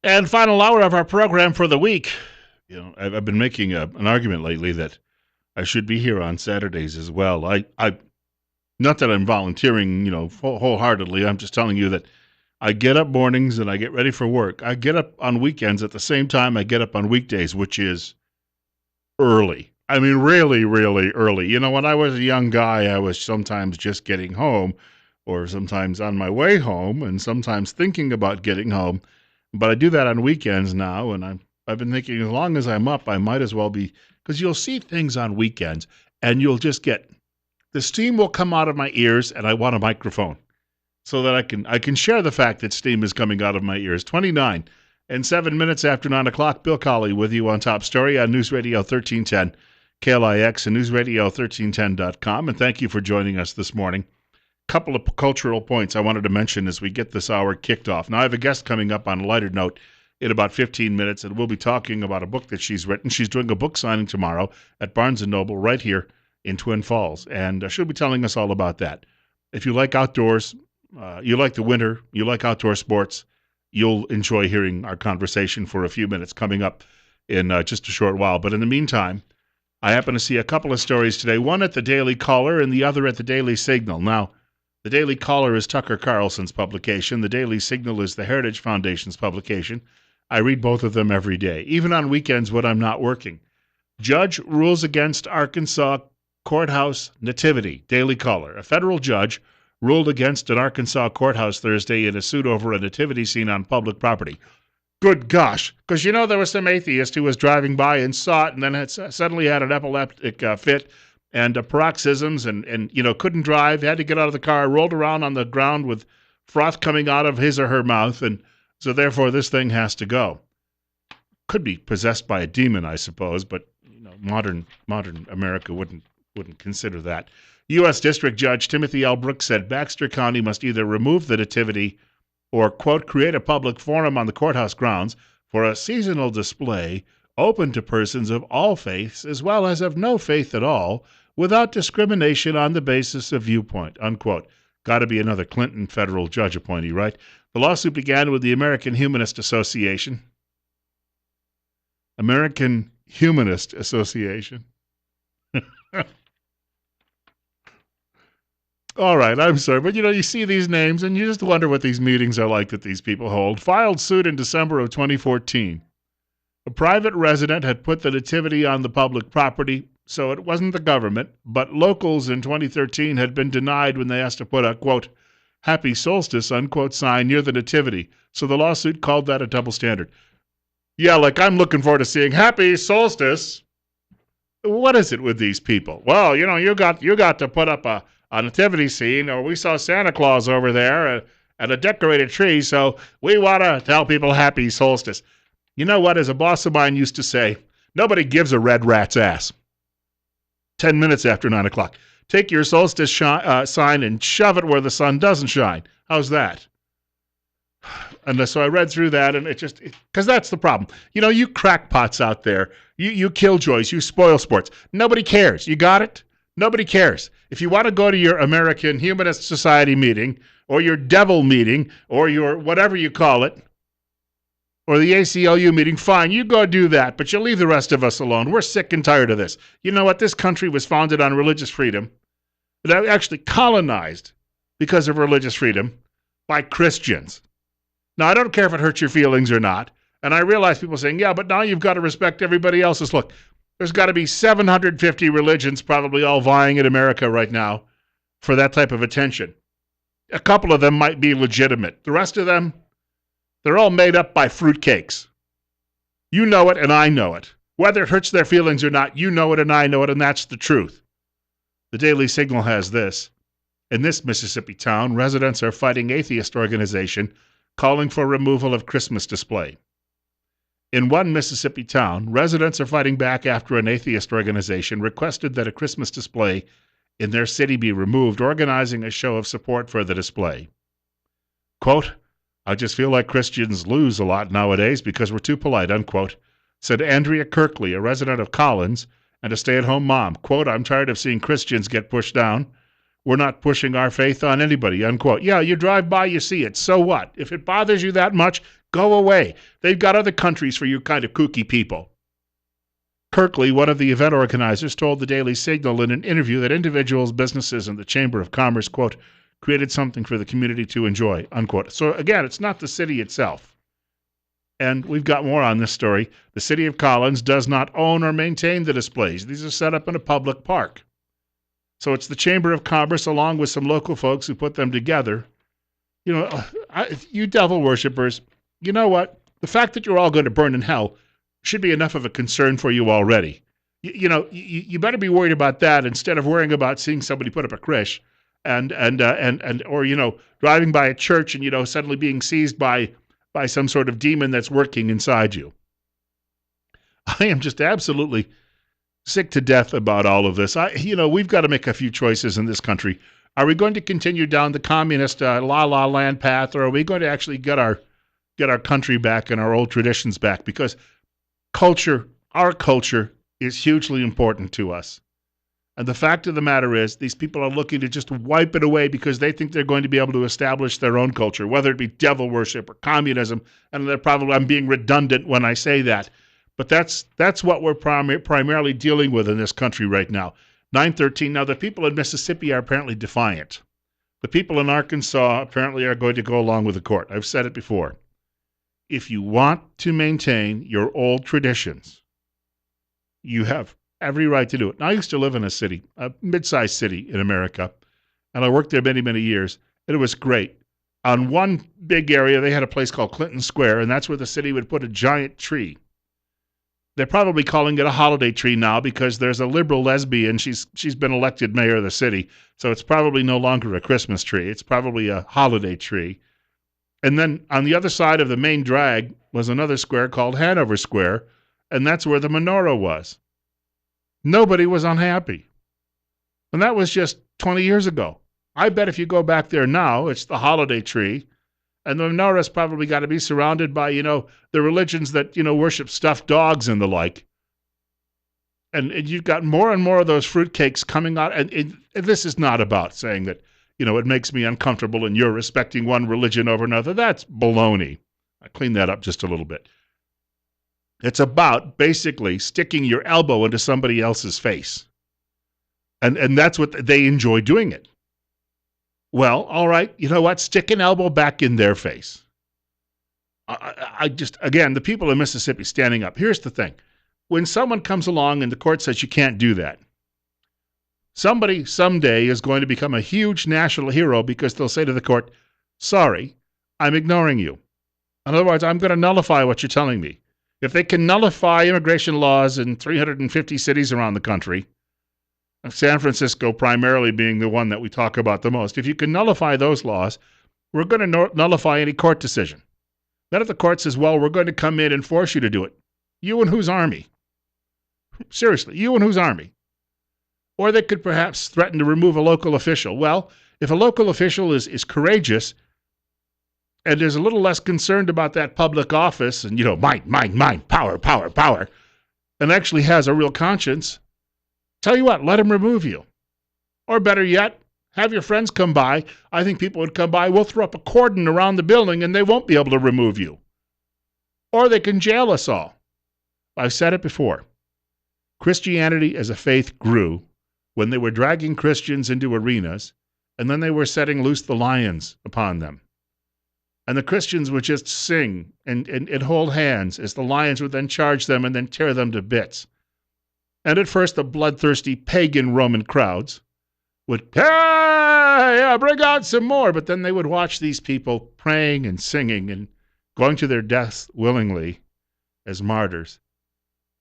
And final hour of our program for the week. I've been making an argument lately that I should be here on Saturdays as well. Not that I'm volunteering, wholeheartedly. I'm just telling you that I get up mornings and I get ready for work. I get up on weekends at the same time I get up on weekdays, which is early. I mean, really, really early. When I was a young guy, I was sometimes just getting home or sometimes on my way home and sometimes thinking about getting home. But I do that on weekends now, and I've been thinking as long as I'm up, I might as well be, because you'll see things on weekends and you'll just get the steam will come out of my ears, and I want a microphone so that I can share the fact that steam is coming out of my ears. 29 and 7 minutes after 9 o'clock, Bill Colley with you on Top Story on News Radio 1310, KLIX and newsradio1310.com. And thank you for joining us this morning. Couple of cultural points I wanted to mention as we get this hour kicked off. Now, I have a guest coming up on a lighter note in about 15 minutes, and we'll be talking about a book that she's written. She's doing a book signing tomorrow at Barnes & Noble right here in Twin Falls, and she'll be telling us all about that. If you like outdoors, you like the winter, you like outdoor sports, you'll enjoy hearing our conversation for a few minutes coming up in just a short while. But in the meantime, I happen to see a couple of stories today, one at the Daily Caller and the other at the Daily Signal. Now, the Daily Caller is Tucker Carlson's publication. The Daily Signal is the Heritage Foundation's publication. I read both of them every day, even on weekends when I'm not working. Judge rules against Arkansas courthouse nativity. Daily Caller. A federal judge ruled against an Arkansas courthouse Thursday in a suit over a nativity scene on public property. Good gosh. Because there was some atheist who was driving by and saw it and then suddenly had an epileptic fit and paroxysms and couldn't drive, had to get out of the car, rolled around on the ground with froth coming out of his or her mouth, and so therefore this thing has to go. Could be possessed by a demon, I suppose, but modern America wouldn't consider that. U.S. District Judge Timothy L. Brooks said Baxter County must either remove the nativity or, quote, create a public forum on the courthouse grounds for a seasonal display open to persons of all faiths as well as of no faith at all, without discrimination on the basis of viewpoint, unquote. Got to be another Clinton federal judge appointee, right? The lawsuit began with the American Humanist Association. American Humanist Association. All right, I'm sorry, but you see these names and you just wonder what these meetings are like that these people hold. Filed suit in December of 2014. A private resident had put the nativity on the public property, so it wasn't the government, but locals in 2013 had been denied when they asked to put a, quote, happy solstice, unquote, sign near the nativity, so the lawsuit called that a double standard. Yeah, like I'm looking forward to seeing happy solstice. What is it with these people? Well, you got to put up a nativity scene, or we saw Santa Claus over there and a decorated tree, so we want to tell people happy solstice. You know what? As a boss of mine used to say, nobody gives a red rat's ass. 10 minutes after 9 o'clock. Take your solstice sign and shove it where the sun doesn't shine. How's that? And so I read through that, and because that's the problem. You crackpots out there, you killjoys, you spoil sports. Nobody cares. You got it? Nobody cares. If you want to go to your American Humanist Society meeting, or your devil meeting, or your whatever you call it, or the ACLU meeting, fine, you go do that, but you leave the rest of us alone. We're sick and tired of this. You know what? This country was founded on religious freedom. It actually colonized because of religious freedom by Christians. Now, I don't care if it hurts your feelings or not, and I realize people saying, yeah, but now you've got to respect everybody else's. Look, there's got to be 750 religions probably all vying in America right now for that type of attention. A couple of them might be legitimate. The rest of them, they're all made up by fruitcakes. You know it, and I know it. Whether it hurts their feelings or not, you know it, and I know it, and that's the truth. The Daily Signal has this. In this Mississippi town, residents are fighting atheist organization calling for removal of Christmas display. In one Mississippi town, residents are fighting back after an atheist organization requested that a Christmas display in their city be removed, organizing a show of support for the display. Quote, I just feel like Christians lose a lot nowadays because we're too polite, unquote, said Andrea Kirkley, a resident of Collins and a stay-at-home mom. Quote, I'm tired of seeing Christians get pushed down. We're not pushing our faith on anybody, unquote. Yeah, you drive by, you see it. So what? If it bothers you that much, Go away. They've got other countries for you kind of kooky people. Kirkley, one of the event organizers, told the Daily Signal in an interview that individuals, businesses, and the Chamber of Commerce, quote, created something for the community to enjoy, unquote. So again, it's not the city itself. And we've got more on this story. The city of Collins does not own or maintain the displays. These are set up in a public park. So it's the Chamber of Commerce along with some local folks who put them together. You know, you devil worshippers, you know what? The fact that you're all going to burn in hell should be enough of a concern for you already. You better be worried about that instead of worrying about seeing somebody put up a krish and or driving by a church and suddenly being seized by some sort of demon that's working inside you. I am just absolutely sick to death about all of this. We've got to make a few choices in this country. Are we going to continue down the communist la land path, or are we going to actually get our country back and our old traditions back? Because our culture is hugely important to us. And the fact of the matter is, these people are looking to just wipe it away because they think they're going to be able to establish their own culture, whether it be devil worship or communism. And I'm being redundant when I say that. But that's what we're primarily dealing with in this country right now. 913. Now, the people in Mississippi are apparently defiant. The people in Arkansas apparently are going to go along with the court. I've said it before. If you want to maintain your old traditions, you have every right to do it. Now, I used to live in a mid-sized city in America, and I worked there many, many years, and it was great. On one big area, they had a place called Clinton Square, and that's where the city would put a giant tree. They're probably calling it a holiday tree now because there's a liberal lesbian. She's been elected mayor of the city, so it's probably no longer a Christmas tree. It's probably a holiday tree. And then on the other side of the main drag was another square called Hanover Square, and that's where the menorah was. Nobody was unhappy. And that was just 20 years ago. I bet if you go back there now, it's the holiday tree, and the menorah's probably got to be surrounded by, the religions that, worship stuffed dogs and the like. And you've got more and more of those fruitcakes coming out. And this is not about saying that, it makes me uncomfortable and you're respecting one religion over another. That's baloney. I cleaned that up just a little bit. It's about basically sticking your elbow into somebody else's face. And that's what they enjoy doing it. Well, all right, you know what? Stick an elbow back in their face. Again, the people in Mississippi standing up. Here's the thing. When someone comes along and the court says you can't do that, somebody someday is going to become a huge national hero because they'll say to the court, sorry, I'm ignoring you. In other words, I'm going to nullify what you're telling me. If they can nullify immigration laws in 350 cities around the country, San Francisco primarily being the one that we talk about the most, if you can nullify those laws, we're going to nullify any court decision. Then if the court says, well, we're going to come in and force you to do it, you and whose army? Seriously, you and whose army? Or they could perhaps threaten to remove a local official. Well, if a local official is courageous and is a little less concerned about that public office and, mine, power, and actually has a real conscience, tell you what, let him remove you. Or better yet, have your friends come by. I think people would come by. We'll throw up a cordon around the building and they won't be able to remove you. Or they can jail us all. I've said it before. Christianity as a faith grew when they were dragging Christians into arenas and then they were setting loose the lions upon them. And the Christians would just sing and hold hands as the lions would then charge them and then tear them to bits. And at first, the bloodthirsty pagan Roman crowds would, bring out some more. But then they would watch these people praying and singing and going to their deaths willingly as martyrs.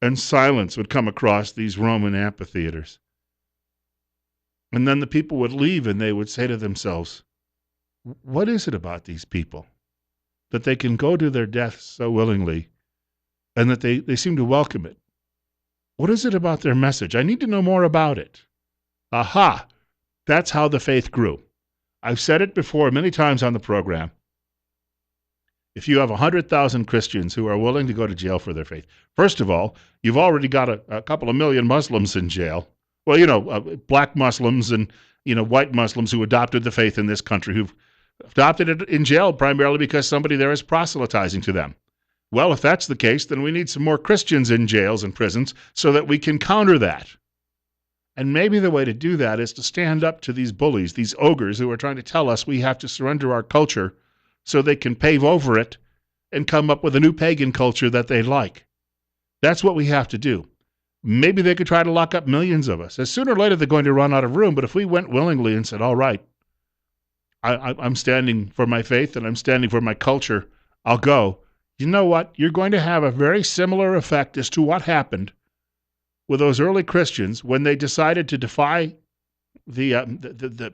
And silence would come across these Roman amphitheaters. And then the people would leave and they would say to themselves, what is it about these people that they can go to their deaths so willingly and that they seem to welcome it? What is it about their message? I need to know more about it. Aha! That's how the faith grew. I've said it before many times on the program. If you have 100,000 Christians who are willing to go to jail for their faith, first of all, you've already got a couple of million Muslims in jail. Well, black Muslims and, white Muslims who adopted the faith in this country who've adopted in jail primarily because somebody there is proselytizing to them. Well, if that's the case, then we need some more Christians in jails and prisons so that we can counter that. And maybe the way to do that is to stand up to these bullies, these ogres who are trying to tell us we have to surrender our culture so they can pave over it and come up with a new pagan culture that they like. That's what we have to do. Maybe they could try to lock up millions of us. As sooner or later, they're going to run out of room. But if we went willingly and said, all right, I'm standing for my faith and I'm standing for my culture, I'll go. You know what? You're going to have a very similar effect as to what happened with those early Christians when they decided to defy the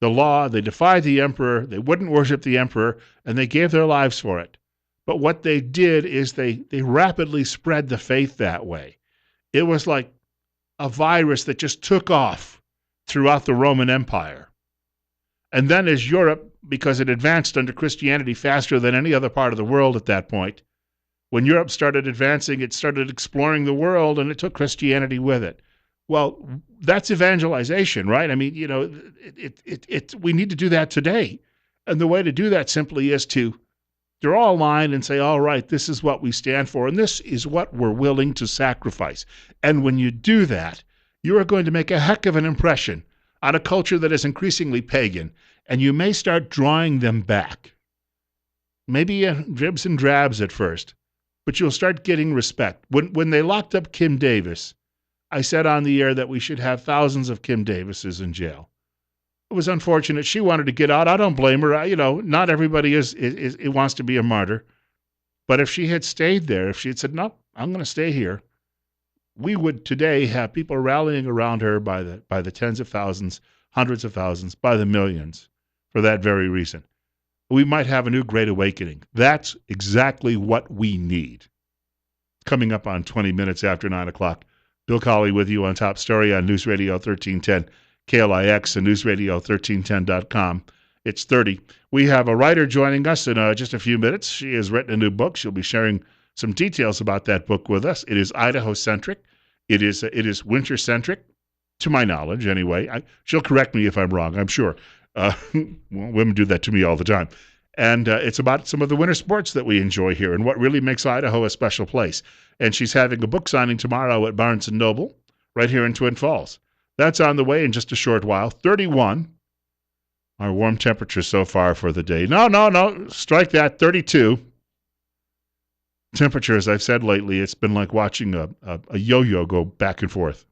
law. They defied the emperor. They wouldn't worship the emperor, and they gave their lives for it. But what they did is they rapidly spread the faith that way. It was like a virus that just took off throughout the Roman Empire. And then as Europe, because it advanced under Christianity faster than any other part of the world at that point, when Europe started advancing, it started exploring the world, and it took Christianity with it. Well, that's evangelization, right? I mean, you know, we need to do that today. And the way to do that simply is to draw a line and say, all right, this is what we stand for, and this is what we're willing to sacrifice. And when you do that, you are going to make a heck of an impression on a culture that is increasingly pagan, and you may start drawing them back. Maybe dribs and drabs at first, but you'll start getting respect. When they locked up Kim Davis, I said on the air that we should have thousands of Kim Davises in jail. It was unfortunate. She wanted to get out. I don't blame her. Not everybody wants to be a martyr. But if she had stayed there, if she had said, no, I'm going to stay here, we would today have people rallying around her by the tens of thousands, hundreds of thousands, by the millions for that very reason. We might have a new great awakening. That's exactly what we need. Coming up on 20 minutes after 9 o'clock, Bill Colley with you on Top Story on News Radio 1310, KLIX and newsradio1310.com. It's 30. We have a writer joining us in just a few minutes. She has written a new book. She'll be sharing some details about that book with us. It is Idaho-centric. It is winter-centric, to my knowledge, anyway. She'll correct me if I'm wrong, I'm sure. Women do that to me all the time. And it's about some of the winter sports that we enjoy here and what really makes Idaho a special place. And she's having a book signing tomorrow at Barnes & Noble right here in Twin Falls. That's on the way in just a short while. 31, our warm temperature so far for the day. No, strike that, 32. Temperature, as I've said lately, it's been like watching a yo-yo go back and forth.